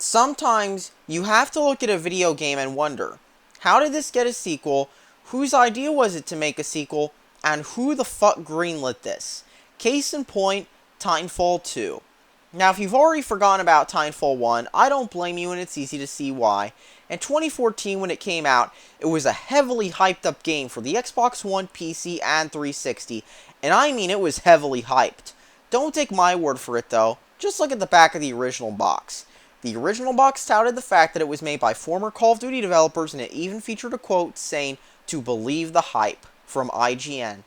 Sometimes you have to look at a video game and wonder, how did this get a sequel, whose idea was it to make a sequel, and who the fuck greenlit this? Case in point, Titanfall 2. Now, if you've already forgotten about Titanfall 1, I don't blame you, and it's easy to see why. In 2014, when it came out, it was a heavily hyped up game for the Xbox One, PC, and 360, and I mean it was heavily hyped. Don't take my word for it though, just look at the back of the original box. The original box touted the fact that it was made by former Call of Duty developers, and it even featured a quote saying, "To believe the hype," from IGN.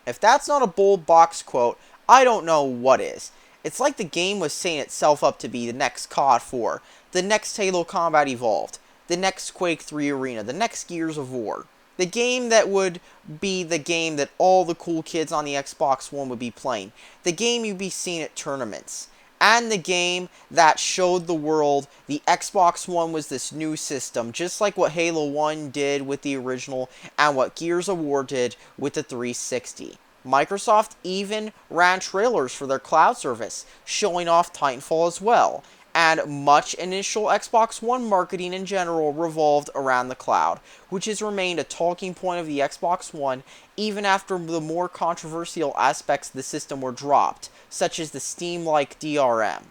If that's not a bold box quote, I don't know what is. It's like the game was setting itself up to be the next COD 4, the next Halo Combat Evolved, the next Quake 3 Arena, the next Gears of War. The game that would be the game that all the cool kids on the Xbox One would be playing. The game you'd be seeing at tournaments. And the game that showed the world the Xbox One was this new system, just like what Halo 1 did with the original and what Gears of War did with the 360. Microsoft even ran trailers for their cloud service, showing off Titanfall as well, and much initial Xbox One marketing in general revolved around the cloud, which has remained a talking point of the Xbox One even after the more controversial aspects of the system were dropped, such as the Steam-like DRM.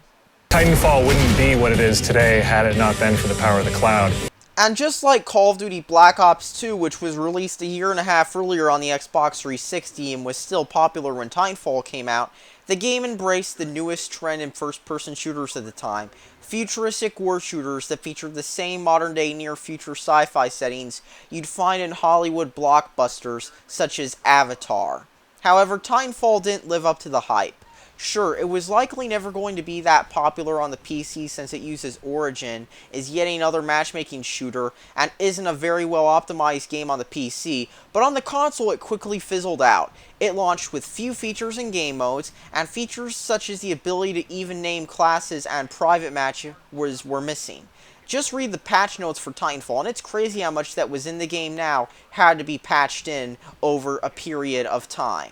Titanfall wouldn't be what it is today had it not been for the power of the cloud. And just like Call of Duty Black Ops 2, which was released a year and a half earlier on the Xbox 360 and was still popular when Titanfall came out, the game embraced the newest trend in first-person shooters at the time, futuristic war shooters that featured the same modern-day near-future sci-fi settings you'd find in Hollywood blockbusters such as Avatar. However, Titanfall didn't live up to the hype. Sure, it was likely never going to be that popular on the PC since it uses Origin, is yet another matchmaking shooter, and isn't a very well optimized game on the PC, but on the console it quickly fizzled out. It launched with few features and game modes, and features such as the ability to even name classes and private matches were missing. Just read the patch notes for Titanfall, and it's crazy how much that was in the game now had to be patched in over a period of time.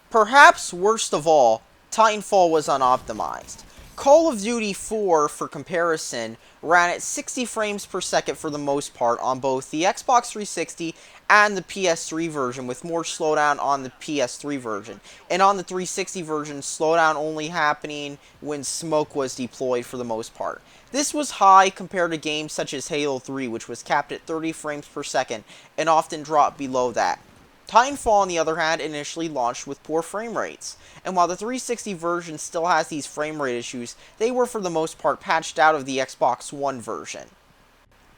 Perhaps worst of all, Titanfall was unoptimized. Call of Duty 4, for comparison, ran at 60 frames per second for the most part on both the Xbox 360 and the PS3 version, with more slowdown on the PS3 version. And on the 360 version, slowdown only happening when smoke was deployed for the most part. This was high compared to games such as Halo 3, which was capped at 30 frames per second and often dropped below that. Titanfall, on the other hand, initially launched with poor frame rates, and while the 360 version still has these frame rate issues, they were for the most part patched out of the Xbox One version.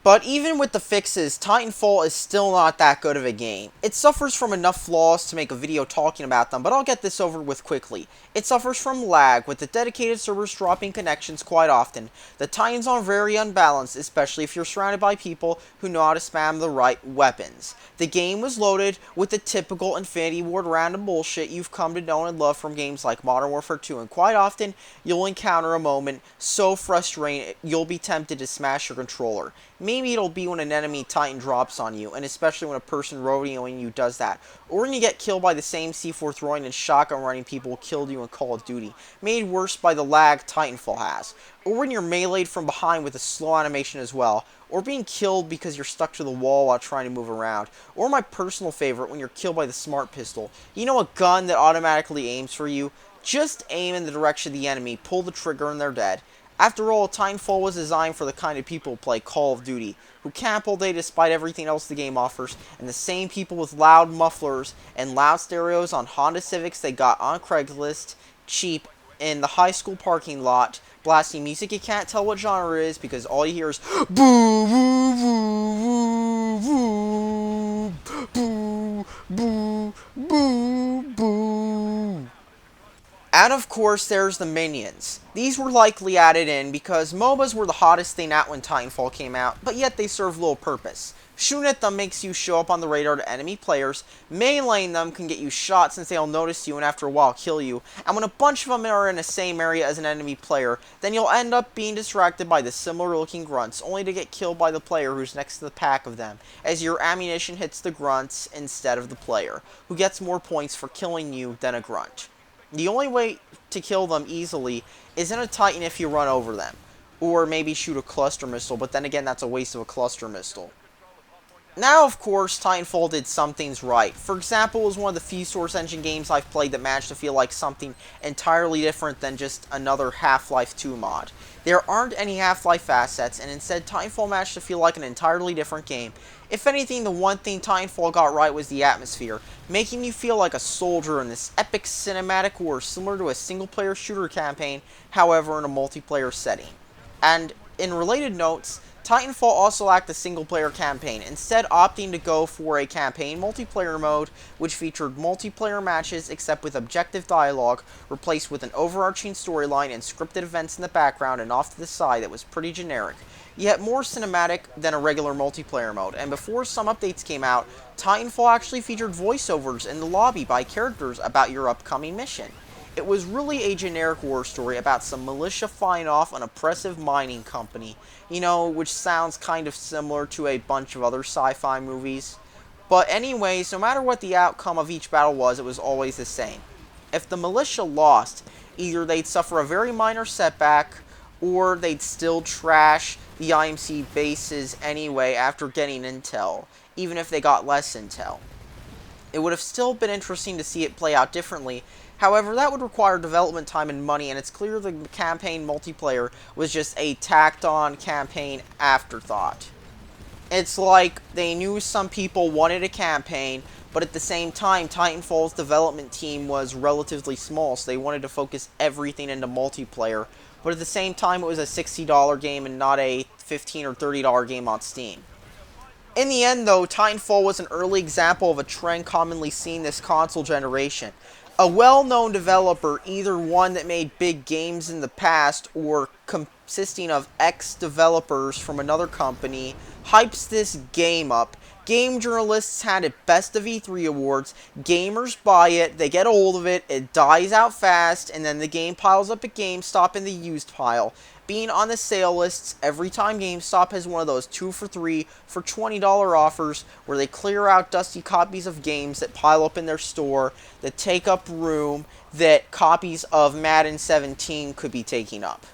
But even with the fixes, Titanfall is still not that good of a game. It suffers from enough flaws to make a video talking about them, but I'll get this over with quickly. It suffers from lag, with the dedicated servers dropping connections quite often. The Titans are very unbalanced, especially if you're surrounded by people who know how to spam the right weapons. The game was loaded with the typical Infinity Ward random bullshit you've come to know and love from games like Modern Warfare 2, and quite often, you'll encounter a moment so frustrating you'll be tempted to smash your controller. Maybe it'll be when an enemy Titan drops on you, and especially when a person rodeoing you does that. Or when you get killed by the same C4 throwing and shotgun running people who killed you in Call of Duty, made worse by the lag Titanfall has. Or when you're meleeed from behind with a slow animation as well. Or being killed because you're stuck to the wall while trying to move around. Or my personal favorite, when you're killed by the smart pistol. You know, a gun that automatically aims for you? Just aim in the direction of the enemy, pull the trigger, and they're dead. After all, Titanfall was designed for the kind of people who play Call of Duty, who camp all day despite everything else the game offers, and the same people with loud mufflers and loud stereos on Honda Civics they got on Craigslist, cheap, in the high school parking lot, blasting music you can't tell what genre it is because all you hear is boo, boo, boo, boo, boo, boo, boo, boo. And of course, there's the minions. These were likely added in because MOBAs were the hottest thing out when Titanfall came out, but yet they serve little purpose. Shooting at them makes you show up on the radar to enemy players, meleeing them can get you shot since they'll notice you and after a while kill you, and when a bunch of them are in the same area as an enemy player, then you'll end up being distracted by the similar looking grunts, only to get killed by the player who's next to the pack of them, as your ammunition hits the grunts instead of the player, who gets more points for killing you than a grunt. The only way to kill them easily is in a Titan if you run over them. or maybe shoot a cluster missile, but then again, that's a waste of a cluster missile. Now, of course, Titanfall did some things right. For example, it was one of the few Source Engine games I've played that managed to feel like something entirely different than just another Half-Life 2 mod. There aren't any Half-Life assets, and instead Titanfall managed to feel like an entirely different game. If anything, the one thing Titanfall got right was the atmosphere, making you feel like a soldier in this epic cinematic war similar to a single-player shooter campaign, however in a multiplayer setting. And in related notes, Titanfall also lacked a single-player campaign, instead opting to go for a campaign multiplayer mode, which featured multiplayer matches except with objective dialogue, replaced with an overarching storyline and scripted events in the background and off to the side that was pretty generic, yet more cinematic than a regular multiplayer mode. And before some updates came out, Titanfall actually featured voiceovers in the lobby by characters about your upcoming mission. It was really a generic war story about some militia fighting off an oppressive mining company, which sounds kind of similar to a bunch of other sci-fi movies. But anyways, no matter what the outcome of each battle was, it was always the same. If the militia lost, either they'd suffer a very minor setback, or they'd still trash the IMC bases anyway after getting intel, even if they got less intel. It would have still been interesting to see it play out differently. However, that would require development time and money, and it's clear the campaign multiplayer was just a tacked-on campaign afterthought. It's like they knew some people wanted a campaign, but at the same time, Titanfall's development team was relatively small, so they wanted to focus everything into multiplayer. But at the same time, it was a $60 game and not a $15 or $30 game on Steam. In the end, though, Titanfall was an early example of a trend commonly seen this console generation. A well-known developer, either one that made big games in the past or consisting of ex-developers from another company, hypes this game up. Game journalists hand it Best of E3 awards, gamers buy it, they get a hold of it, it dies out fast, and then the game piles up at GameStop in the used pile, being on the sale lists every time GameStop has one of those 2 for 3 for $20 offers where they clear out dusty copies of games that pile up in their store, that take up room, that copies of Madden 17 could be taking up.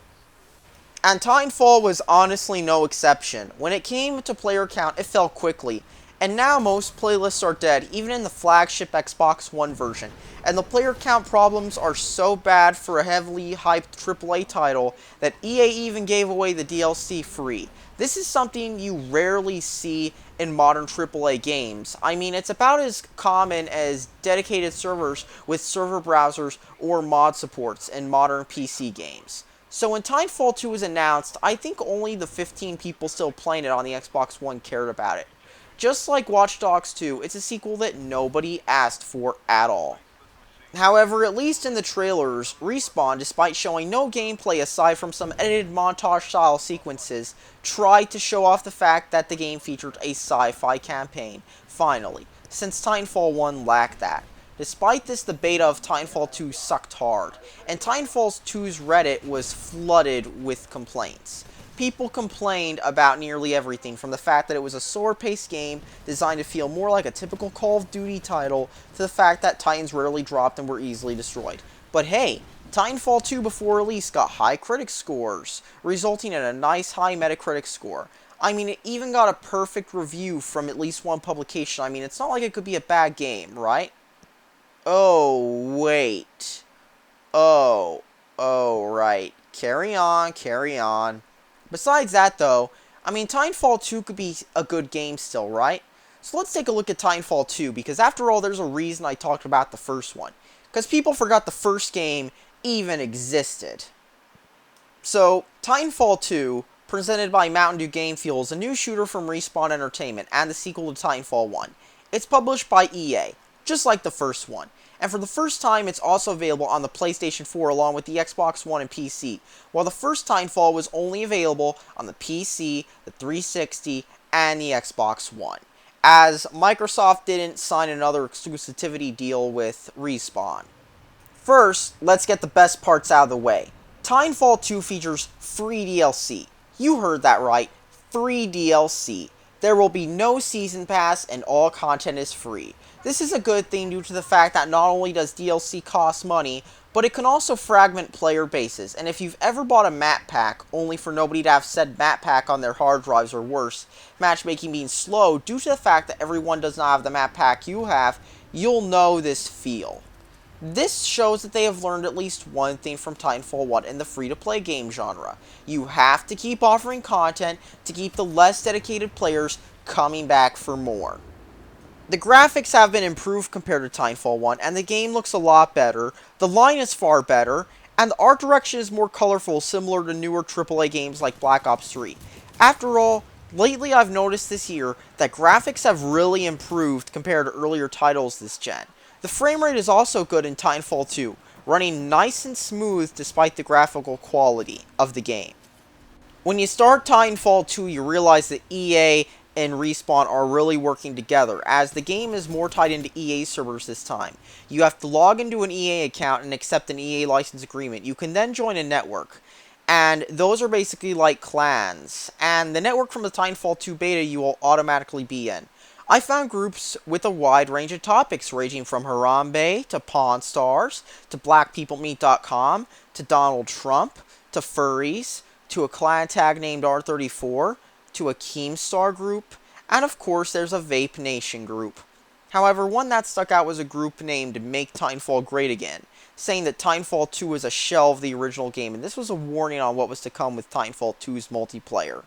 And Titanfall was honestly no exception. When it came to player count, it fell quickly. And now most playlists are dead, even in the flagship Xbox One version. And the player count problems are so bad for a heavily hyped AAA title that EA even gave away the DLC free. This is something you rarely see in modern AAA games. I mean, it's about as common as dedicated servers with server browsers or mod supports in modern PC games. So when Titanfall 2 was announced, I think only the 15 people still playing it on the Xbox One cared about it. Just like Watch Dogs 2, it's a sequel that nobody asked for at all. However, at least in the trailers, Respawn, despite showing no gameplay aside from some edited montage-style sequences, tried to show off the fact that the game featured a sci-fi campaign, finally, since Titanfall 1 lacked that. Despite this, the beta of Titanfall 2 sucked hard, and Titanfall 2's Reddit was flooded with complaints. People complained about nearly everything, from the fact that it was a slower-paced game designed to feel more like a typical Call of Duty title, to the fact that Titans rarely dropped and were easily destroyed. But hey, Titanfall 2 before release got high critic scores, resulting in a nice high Metacritic score. I mean, it even got a perfect review from at least one publication. I mean, it's not like it could be a bad game, right? Oh, wait. Oh, right. Carry on. Besides that, though, I mean, Titanfall 2 could be a good game still, right? So let's take a look at Titanfall 2, because after all, there's a reason I talked about the first one. Because people forgot the first game even existed. So, Titanfall 2, presented by Mountain Dew Game Fuel, is a new shooter from Respawn Entertainment, and the sequel to Titanfall 1. It's published by EA, just like the first one. And for the first time, it's also available on the PlayStation 4 along with the Xbox One and PC, while the first Titanfall was only available on the PC, the 360, and the Xbox One, as Microsoft didn't sign another exclusivity deal with Respawn. First, let's get the best parts out of the way. Titanfall 2 features free DLC. You heard that right, free DLC. There will be no season pass and all content is free. This is a good thing due to the fact that not only does DLC cost money, but it can also fragment player bases, and if you've ever bought a map pack only for nobody to have said map pack on their hard drives or worse, matchmaking being slow due to the fact that everyone does not have the map pack you have, you'll know this feel. This shows that they have learned at least one thing from Titanfall 1 in the free-to-play game genre. You have to keep offering content to keep the less dedicated players coming back for more. The graphics have been improved compared to Titanfall 1, and the game looks a lot better, the line is far better, and the art direction is more colorful, similar to newer AAA games like Black Ops 3. After all, lately I've noticed this year that graphics have really improved compared to earlier titles this gen. The frame rate is also good in Titanfall 2, running nice and smooth despite the graphical quality of the game. When you start Titanfall 2, you realize that EA and Respawn are really working together, as the game is more tied into EA servers this time. You have to log into an EA account and accept an EA license agreement. You can then join a network, and those are basically like clans, and the network from the Titanfall 2 beta you will automatically be in. I found groups with a wide range of topics, ranging from Harambe, to Pawn Stars, to BlackPeopleMeet.com, to Donald Trump, to furries, to a clan tag named R34, to a Keemstar group, and of course there's a Vape Nation group. However, one that stuck out was a group named Make Titanfall Great Again, saying that Titanfall 2 is a shell of the original game, and this was a warning on what was to come with Titanfall 2's multiplayer.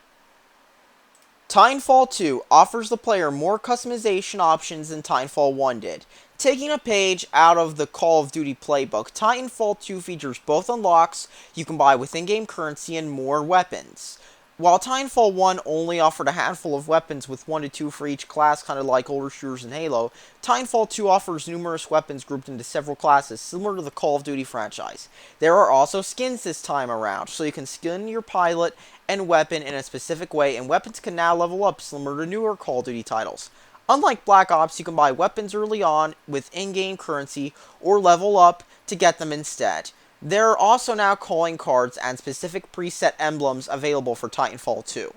Titanfall 2 offers the player more customization options than Titanfall 1 did. Taking a page out of the Call of Duty playbook, Titanfall 2 features both unlocks you can buy with in-game currency and more weapons. While Titanfall 1 only offered a handful of weapons with 1 to 2 for each class, kind of like older shooters in Halo, Titanfall 2 offers numerous weapons grouped into several classes, similar to the Call of Duty franchise. There are also skins this time around, so you can skin your pilot and weapon in a specific way, and weapons can now level up similar to newer Call of Duty titles. Unlike Black Ops, you can buy weapons early on with in-game currency, or level up to get them instead. There are also now calling cards and specific preset emblems available for Titanfall 2.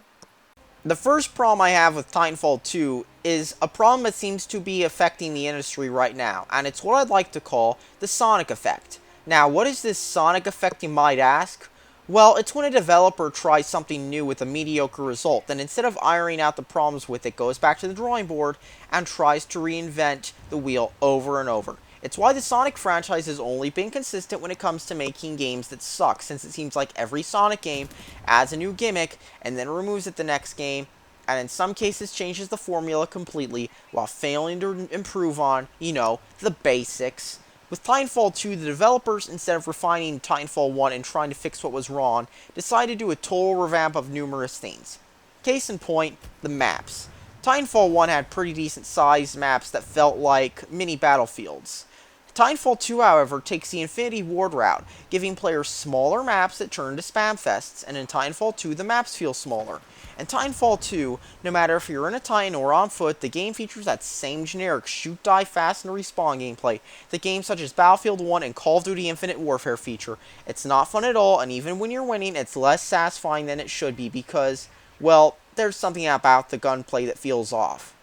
The first problem I have with Titanfall 2 is a problem that seems to be affecting the industry right now, and it's what I'd like to call the Sonic effect. Now, what is this Sonic effect, you might ask? Well, it's when a developer tries something new with a mediocre result, then instead of ironing out the problems with it, goes back to the drawing board and tries to reinvent the wheel over and over. It's why the Sonic franchise has only been consistent when it comes to making games that suck, since it seems like every Sonic game adds a new gimmick and then removes it the next game, and in some cases changes the formula completely while failing to improve on, the basics. With Titanfall 2, the developers, instead of refining Titanfall 1 and trying to fix what was wrong, decided to do a total revamp of numerous things. Case in point, the maps. Titanfall 1 had pretty decent sized maps that felt like mini battlefields. Titanfall 2, however, takes the Infinity Ward route, giving players smaller maps that turn into spam fests, and in Titanfall 2, the maps feel smaller. In Titanfall 2, no matter if you're in a Titan or on foot, the game features that same generic shoot, die, fast, and respawn gameplay that games such as Battlefield 1 and Call of Duty Infinite Warfare feature. It's not fun at all, and even when you're winning, it's less satisfying than it should be because, well, there's something about the gunplay that feels off.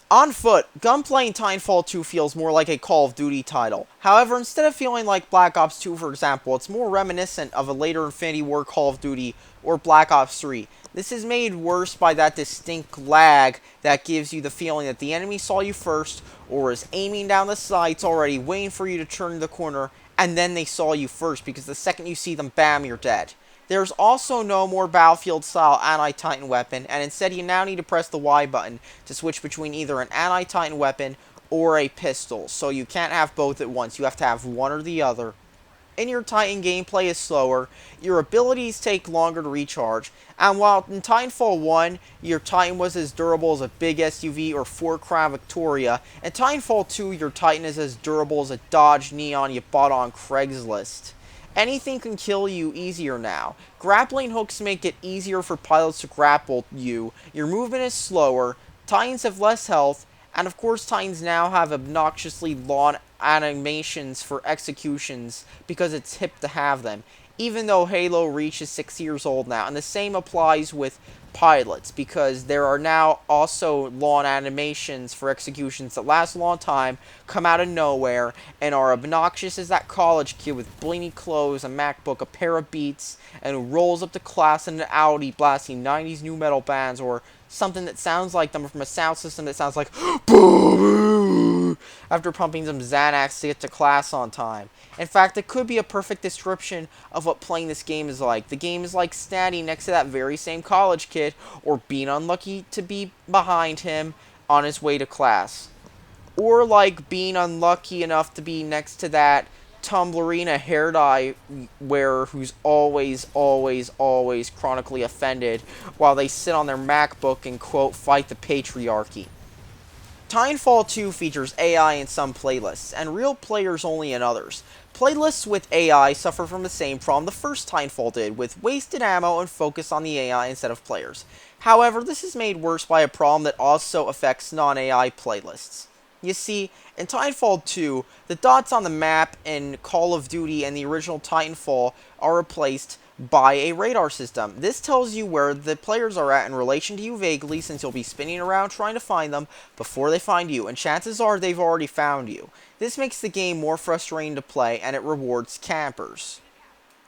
On foot, gunplay in Titanfall 2 feels more like a Call of Duty title. However, instead of feeling like Black Ops 2, for example, it's more reminiscent of a later Infinity Ward Call of Duty or Black Ops 3. This is made worse by that distinct lag that gives you the feeling that the enemy saw you first or is aiming down the sights already, waiting for you to turn the corner, and then they saw you first, because the second you see them, bam, you're dead. There's also no more Battlefield-style anti-Titan weapon, and instead you now need to press the Y button to switch between either an anti-Titan weapon or a pistol, so you can't have both at once, you have to have one or the other. And your Titan gameplay is slower, your abilities take longer to recharge, and while in Titanfall 1, your Titan was as durable as a big SUV or Ford Crown Victoria, in Titanfall 2, your Titan is as durable as a Dodge Neon you bought on Craigslist. Anything can kill you easier now. Grappling hooks make it easier for pilots to grapple you, your movement is slower, Titans have less health, and of course Titans now have obnoxiously long animations for executions because it's hip to have them. even though Halo Reach is 6 years old now. And the same applies with pilots, because there are now also lawn animations for executions that last a long time, come out of nowhere, and are obnoxious as that college kid with blingy clothes, a MacBook, a pair of Beats, and who rolls up to class in an Audi blasting 90s new metal bands, or something that sounds like them from a sound system that sounds like after pumping some Xanax to get to class on time. In fact, it could be a perfect description of what playing this game is like. The game is like standing next to that very same college kid, or being unlucky to be behind him on his way to class. Or like being unlucky enough to be next to that Tumblrina hair dye wearer who's always chronically offended while they sit on their MacBook and, quote, fight the patriarchy. Titanfall 2 features AI in some playlists, and real players only in others. Playlists with AI suffer from the same problem the first Titanfall did, with wasted ammo and focus on the AI instead of players. However, this is made worse by a problem that also affects non-AI playlists. You see, in Titanfall 2, the dots on the map in Call of Duty and the original Titanfall are replaced by a radar system. This tells you where the players are at in relation to you vaguely, since you'll be spinning around trying to find them before they find you, and chances are they've already found you. This makes the game more frustrating to play, and it rewards campers.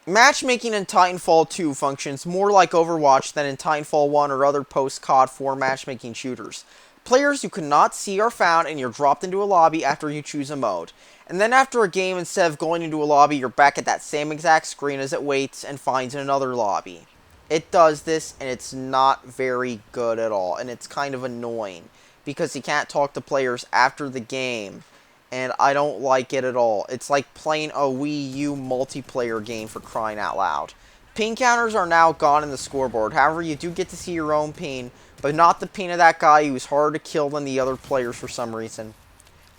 Matchmaking in Titanfall 2 functions more like Overwatch than in Titanfall 1 or other post-COD 4 matchmaking shooters. Players you cannot see are found, and you're dropped into a lobby after you choose a mode. And then after a game, instead of going into a lobby, you're back at that same exact screen as it waits and finds in another lobby. It does this, and it's not very good at all, and it's kind of annoying, because you can't talk to players after the game, and I don't like it at all. It's like playing a Wii U multiplayer game, for crying out loud. Ping counters are now gone in the scoreboard. However, you do get to see your own ping, but not the ping of that guy who's harder to kill than the other players for some reason.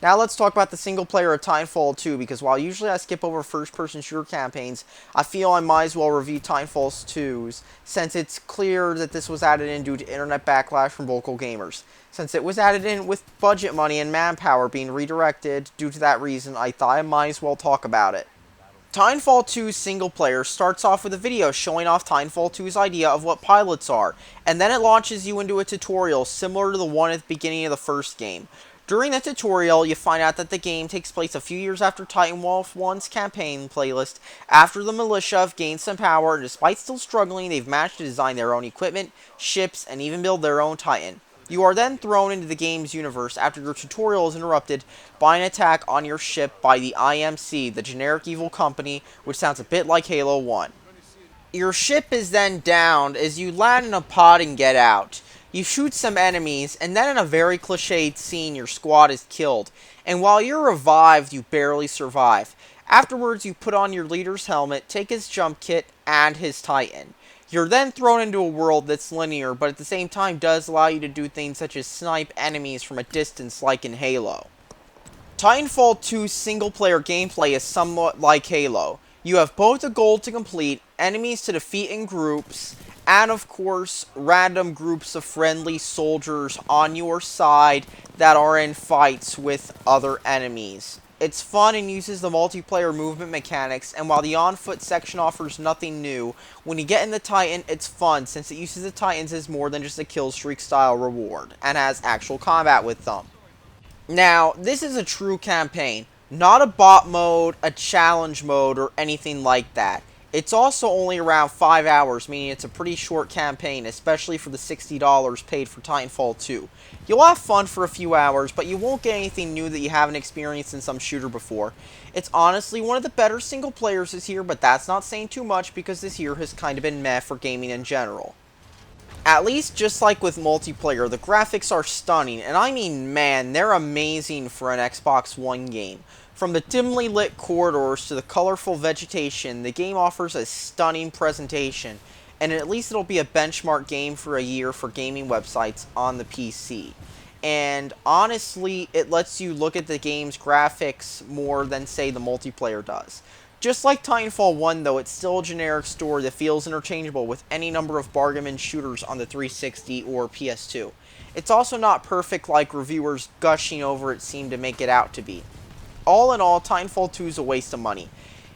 Now let's talk about the single player of Titanfall 2, because while usually I skip over first-person shooter campaigns, I feel I might as well review Titanfall 2's, since it's clear that this was added in due to internet backlash from vocal gamers. Since it was added in with budget money and manpower being redirected due to that reason, I thought I might as well talk about it. Titanfall 2's single player starts off with a video showing off Titanfall 2's idea of what pilots are, and then it launches you into a tutorial similar to the one at the beginning of the first game. During the tutorial, you find out that the game takes place a few years after Titanfall 1's campaign playlist, after the militia have gained some power, and despite still struggling, they've managed to design their own equipment, ships, and even build their own Titan. You are then thrown into the game's universe after your tutorial is interrupted by an attack on your ship by the IMC, the generic evil company, which sounds a bit like Halo 1. Your ship is then downed as you land in a pod and get out. You shoot some enemies, and then in a very cliched scene, your squad is killed. And while you're revived, you barely survive. Afterwards, you put on your leader's helmet, take his jump kit, and his Titan. You're then thrown into a world that's linear, but at the same time does allow you to do things such as snipe enemies from a distance like in Halo. Titanfall 2's single-player gameplay is somewhat like Halo. You have both a goal to complete, enemies to defeat in groups, and of course, random groups of friendly soldiers on your side that are in fights with other enemies. It's fun and uses the multiplayer movement mechanics, and while the on-foot section offers nothing new, when you get in the Titan, it's fun since it uses the Titans as more than just a killstreak style reward, and has actual combat with them. Now, this is a true campaign, not a bot mode, a challenge mode, or anything like that. It's also only around 5 hours, meaning it's a pretty short campaign, especially for the $60 paid for Titanfall 2. You'll have fun for a few hours, but you won't get anything new that you haven't experienced in some shooter before. It's honestly one of the better single players this year, but that's not saying too much because this year has kind of been meh for gaming in general. At least, just like with multiplayer, the graphics are stunning, and I mean, man, they're amazing for an Xbox One game. From the dimly lit corridors to the colorful vegetation, the game offers a stunning presentation, and at least it'll be a benchmark game for a year for gaming websites on the PC. And honestly, it lets you look at the game's graphics more than, say, the multiplayer does. Just like Titanfall 1, though, it's still a generic story that feels interchangeable with any number of bargain bin shooters on the 360 or PS2. It's also not perfect like reviewers gushing over it seem to make it out to be. All in all, Titanfall 2 is a waste of money.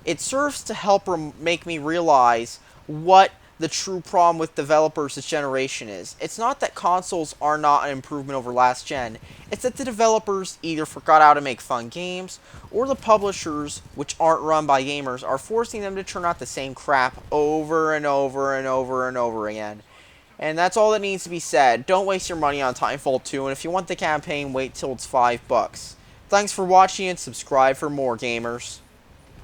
It serves to help make me realize what the true problem with developers this generation is. It's not that consoles are not an improvement over last gen, it's that the developers either forgot how to make fun games, or the publishers, which aren't run by gamers, are forcing them to turn out the same crap over and over and over and over again. And that's all that needs to be said. Don't waste your money on Titanfall 2, and if you want the campaign, wait till it's $5. Thanks for watching and subscribe for more, gamers.